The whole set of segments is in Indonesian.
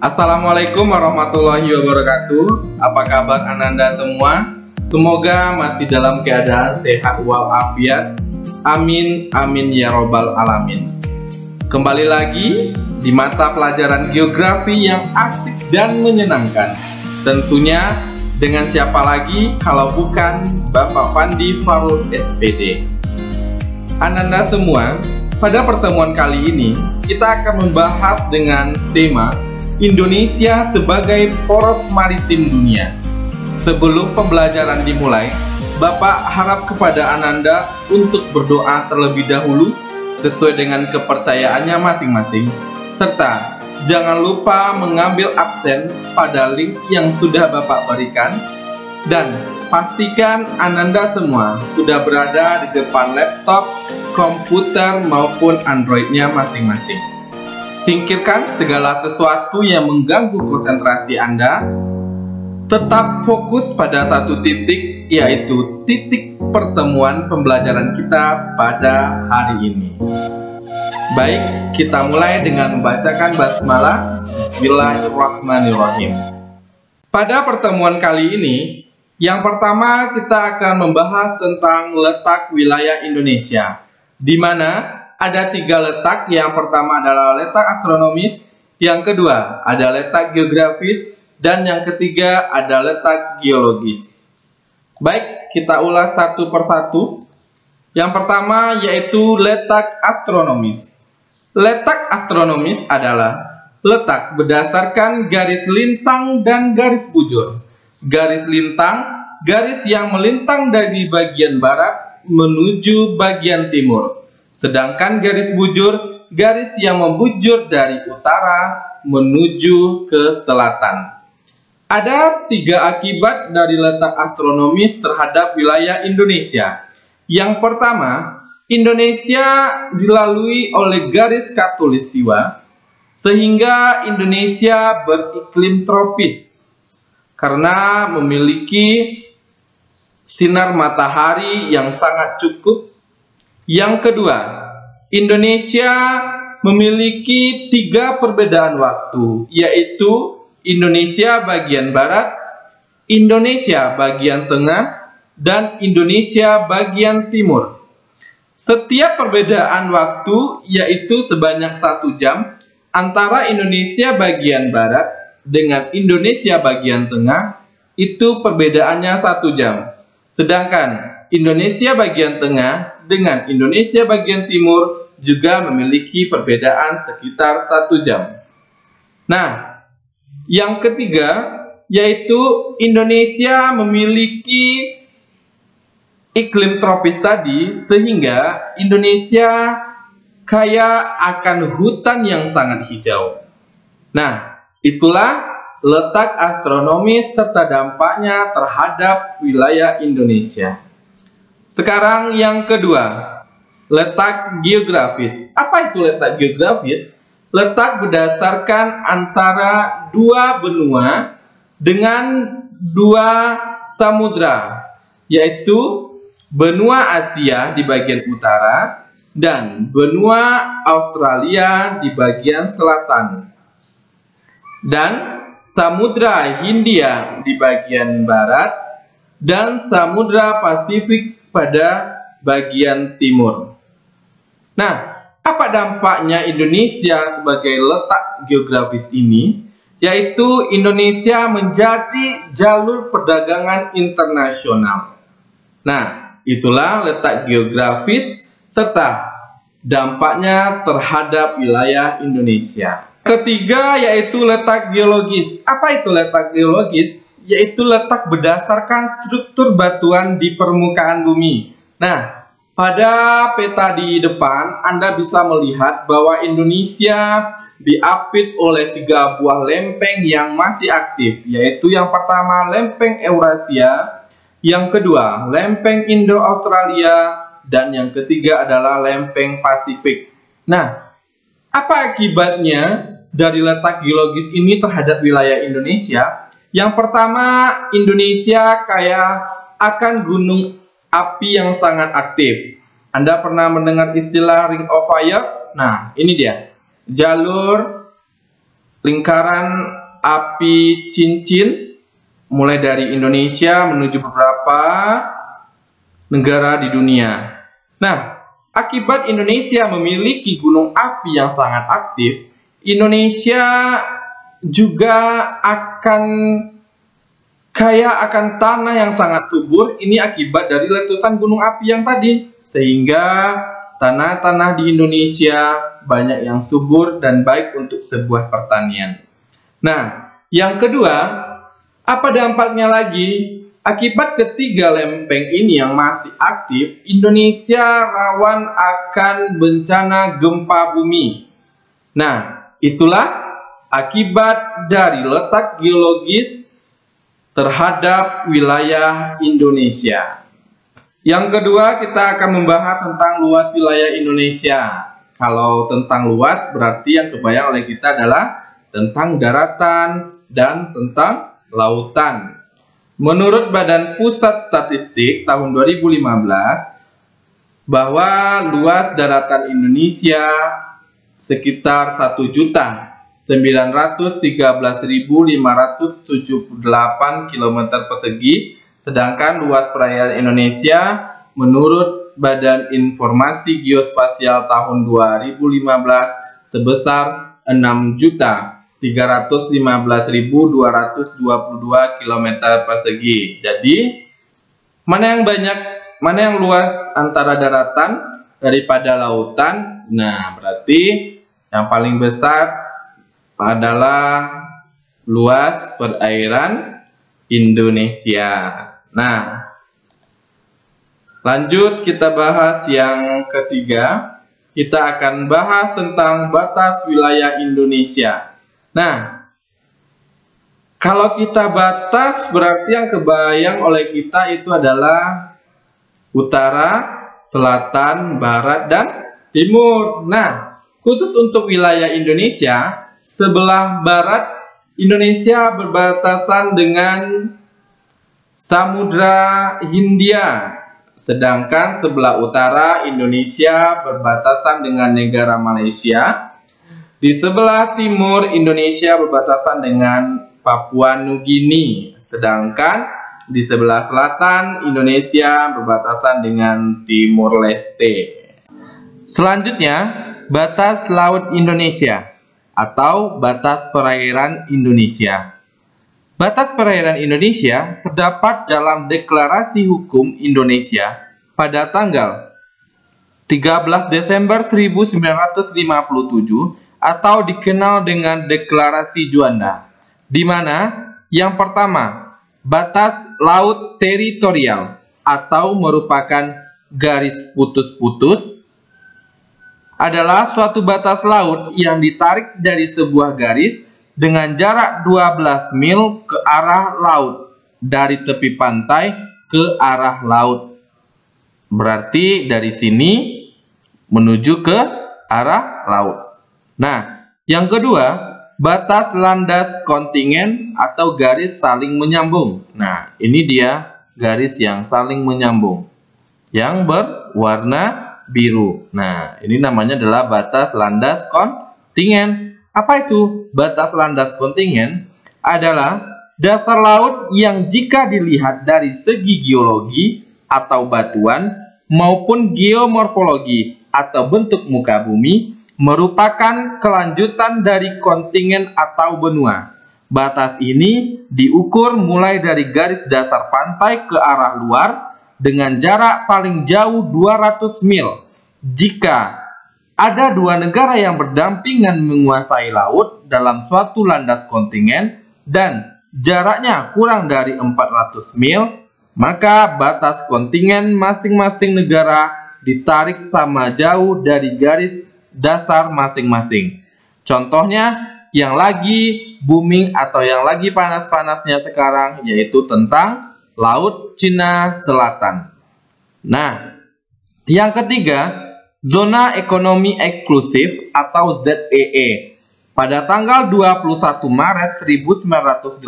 Assalamualaikum warahmatullahi wabarakatuh. Apa kabar Ananda semua? Semoga masih dalam keadaan sehat walafiat. Amin, amin ya robbal alamin. Kembali lagi di mata pelajaran geografi yang asik dan menyenangkan. Tentunya dengan siapa lagi kalau bukan Bapak Fandi Farul SPD. Ananda semua, pada pertemuan kali ini kita akan membahas dengan tema Indonesia sebagai poros maritim dunia. Sebelum pembelajaran dimulai, Bapak harap kepada Ananda untuk berdoa terlebih dahulu sesuai dengan kepercayaannya masing-masing, serta jangan lupa mengambil absen pada link yang sudah Bapak berikan, dan pastikan Ananda semua sudah berada di depan laptop, komputer maupun Android-nya masing-masing. Singkirkan segala sesuatu yang mengganggu konsentrasi Anda. Tetap fokus pada satu titik, yaitu titik pertemuan pembelajaran kita pada hari ini. Baik, kita mulai dengan membacakan basmalah. Bismillahirrahmanirrahim. Pada pertemuan kali ini, yang pertama kita akan membahas tentang letak wilayah Indonesia, di mana ada 3 letak. Yang pertama adalah letak astronomis, yang kedua ada letak geografis, dan yang ketiga ada letak geologis. Baik, kita ulas satu persatu. Yang pertama yaitu letak astronomis. Letak astronomis adalah letak berdasarkan garis lintang dan garis bujur. Garis lintang, garis yang melintang dari bagian barat menuju bagian timur. Sedangkan garis bujur, garis yang membujur dari utara menuju ke selatan. Ada 3 akibat dari letak astronomis terhadap wilayah Indonesia. Yang pertama, Indonesia dilalui oleh garis khatulistiwa, sehingga Indonesia beriklim tropis karena memiliki sinar matahari yang sangat cukup. Yang kedua, Indonesia memiliki 3 perbedaan waktu, yaitu Indonesia bagian barat, Indonesia bagian tengah, dan Indonesia bagian timur. Setiap perbedaan waktu yaitu sebanyak 1 jam antara Indonesia bagian barat dengan Indonesia bagian tengah, itu perbedaannya 1 jam. Sedangkan Indonesia bagian tengah dengan Indonesia bagian timur juga memiliki perbedaan sekitar 1 jam. Nah, yang ketiga yaitu Indonesia memiliki iklim tropis tadi, sehingga Indonesia kaya akan hutan yang sangat hijau. Nah, itulah letak astronomis serta dampaknya terhadap wilayah Indonesia. Sekarang yang kedua, letak geografis. Apa itu letak geografis? Letak berdasarkan antara 2 benua dengan 2 samudra, yaitu benua Asia di bagian utara dan benua Australia di bagian selatan, dan Samudra Hindia di bagian barat, dan Samudra Pasifik pada bagian timur. Nah, apa dampaknya Indonesia sebagai letak geografis ini? Yaitu Indonesia menjadi jalur perdagangan internasional. Nah, itulah letak geografis serta dampaknya terhadap wilayah Indonesia. Ketiga yaitu letak geologis. Apa itu letak geologis? Yaitu letak berdasarkan struktur batuan di permukaan bumi. Nah, pada peta di depan Anda bisa melihat bahwa Indonesia diapit oleh 3 buah lempeng yang masih aktif, yaitu yang pertama lempeng Eurasia, yang kedua lempeng Indo-Australia, dan yang ketiga adalah lempeng Pasifik. Nah, apa akibatnya dari letak geologis ini terhadap wilayah Indonesia? Yang pertama, Indonesia kaya akan gunung api yang sangat aktif. Anda pernah mendengar istilah Ring of Fire? Nah, ini dia. Jalur lingkaran api cincin mulai dari Indonesia menuju beberapa negara di dunia. Nah, akibat Indonesia memiliki gunung api yang sangat aktif, Indonesia juga akan kaya akan tanah yang sangat subur. Ini akibat dari letusan gunung api yang tadi, sehingga tanah-tanah di Indonesia banyak yang subur dan baik untuk sebuah pertanian. Nah, yang kedua, apa dampaknya lagi? Akibat ketiga lempeng ini yang masih aktif, Indonesia rawan akan bencana gempa bumi. Nah, itulah akibat dari letak geologis terhadap wilayah Indonesia. Yang kedua, kita akan membahas tentang luas wilayah Indonesia. Kalau tentang luas, berarti yang kebayang oleh kita adalah tentang daratan dan tentang lautan. Menurut Badan Pusat Statistik tahun 2015, bahwa luas daratan Indonesia sekitar 1.913.578 km persegi, sedangkan luas perairan Indonesia menurut Badan Informasi Geospasial tahun 2015 sebesar 6.315.222 km persegi. Jadi, mana yang banyak, mana yang luas antara daratan daripada lautan? Nah, berarti yang paling besar adalah luas perairan Indonesia. Nah, lanjut kita bahas yang ketiga. Kita akan bahas tentang batas wilayah Indonesia. Nah, kalau kita batas, berarti yang kebayang oleh kita itu adalah utara, selatan, barat, dan timur. Nah, khusus untuk wilayah Indonesia, sebelah barat Indonesia berbatasan dengan Samudra Hindia, sedangkan sebelah utara Indonesia berbatasan dengan negara Malaysia. Di sebelah timur Indonesia berbatasan dengan Papua Nugini, sedangkan di sebelah selatan Indonesia berbatasan dengan Timor Leste. Selanjutnya, batas laut Indonesia atau batas perairan Indonesia. Batas perairan Indonesia terdapat dalam Deklarasi Hukum Indonesia pada tanggal 13 Desember 1957 atau dikenal dengan Deklarasi Juanda, di mana yang pertama, batas laut teritorial atau merupakan garis putus-putus adalah suatu batas laut yang ditarik dari sebuah garis dengan jarak 12 mil ke arah laut, dari tepi pantai ke arah laut. Berarti dari sini menuju ke arah laut. Nah, yang kedua, batas landas kontingen atau garis saling menyambung. Nah, ini dia garis yang saling menyambung, yang berwarna biru. Nah, ini namanya adalah batas landas kontingen. Apa itu batas landas kontingen? Adalah dasar laut yang jika dilihat dari segi geologi atau batuan maupun geomorfologi atau bentuk muka bumi merupakan kelanjutan dari kontingen atau benua. Batas ini diukur mulai dari garis dasar pantai ke arah luar dengan jarak paling jauh 200 mil. Jika ada dua negara yang berdampingan menguasai laut dalam suatu landas kontingen dan jaraknya kurang dari 400 mil, maka batas kontingen masing-masing negara ditarik sama jauh dari garis dasar masing-masing. Contohnya yang lagi booming atau yang lagi panas-panasnya sekarang yaitu tentang Laut Cina Selatan. Nah, yang ketiga, zona ekonomi eksklusif atau ZEE. Pada tanggal 21 Maret 1980,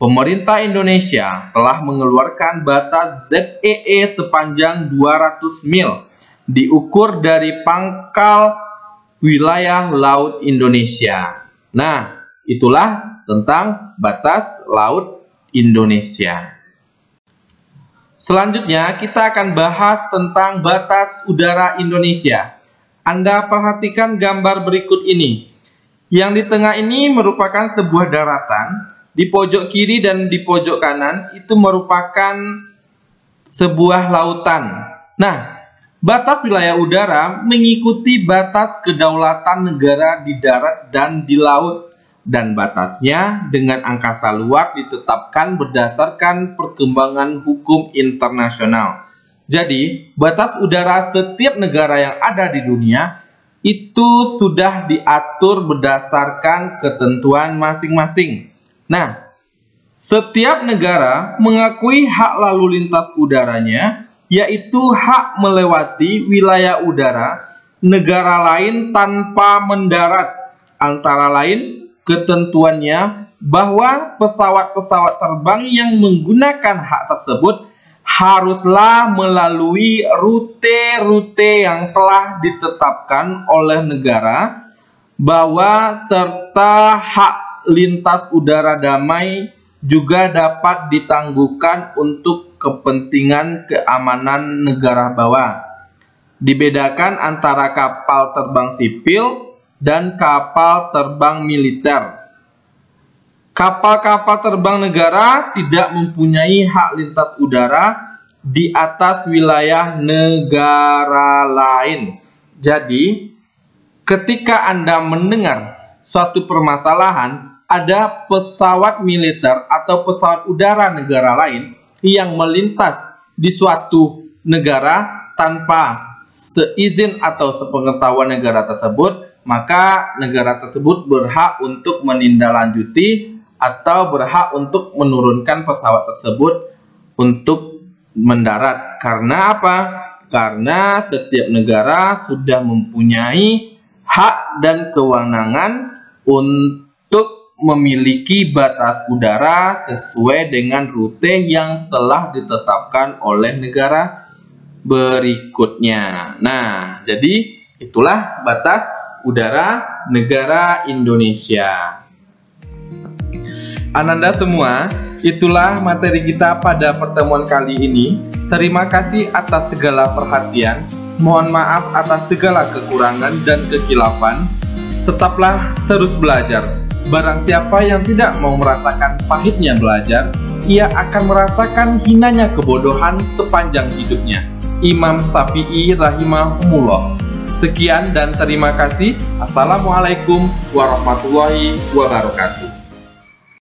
pemerintah Indonesia telah mengeluarkan batas ZEE sepanjang 200 mil, diukur dari pangkal wilayah laut Indonesia. Nah, itulah tentang batas laut Indonesia. Selanjutnya kita akan bahas tentang batas udara Indonesia. Anda perhatikan gambar berikut ini. Yang di tengah ini merupakan sebuah daratan. Di pojok kiri dan di pojok kanan itu merupakan sebuah lautan. Nah, batas wilayah udara mengikuti batas kedaulatan negara di darat dan di laut. Dan batasnya dengan angkasa luar ditetapkan berdasarkan perkembangan hukum internasional. Jadi, batas udara setiap negara yang ada di dunia itu sudah diatur berdasarkan ketentuan masing-masing. Nah, setiap negara mengakui hak lalu lintas udaranya, yaitu hak melewati wilayah udara negara lain tanpa mendarat. Antara lain, ketentuannya bahwa pesawat-pesawat terbang yang menggunakan hak tersebut haruslah melalui rute-rute yang telah ditetapkan oleh negara, bahwa serta hak lintas udara damai juga dapat ditangguhkan untuk kepentingan keamanan negara bawah. Dibedakan antara kapal terbang sipil dan kapal terbang militer. Kapal-kapal terbang negara tidak mempunyai hak lintas udara di atas wilayah negara lain. Jadi, ketika Anda mendengar suatu permasalahan, ada pesawat militer atau pesawat udara negara lain yang melintas di suatu negara tanpa seizin atau sepengetahuan negara tersebut, maka negara tersebut berhak untuk menindaklanjuti atau berhak untuk menurunkan pesawat tersebut untuk mendarat. Karena apa? Karena setiap negara sudah mempunyai hak dan kewenangan untuk memiliki batas udara sesuai dengan rute yang telah ditetapkan oleh negara berikutnya. Nah, jadi itulah batas udara negara Indonesia. Ananda semua, itulah materi kita pada pertemuan kali ini. Terima kasih atas segala perhatian. Mohon maaf atas segala kekurangan dan kekilafan. Tetaplah terus belajar. Barang siapa yang tidak mau merasakan pahitnya belajar, ia akan merasakan hinanya kebodohan sepanjang hidupnya. Imam Syafi'i rahimahumullah. Sekian dan terima kasih. Assalamualaikum warahmatullahi wabarakatuh.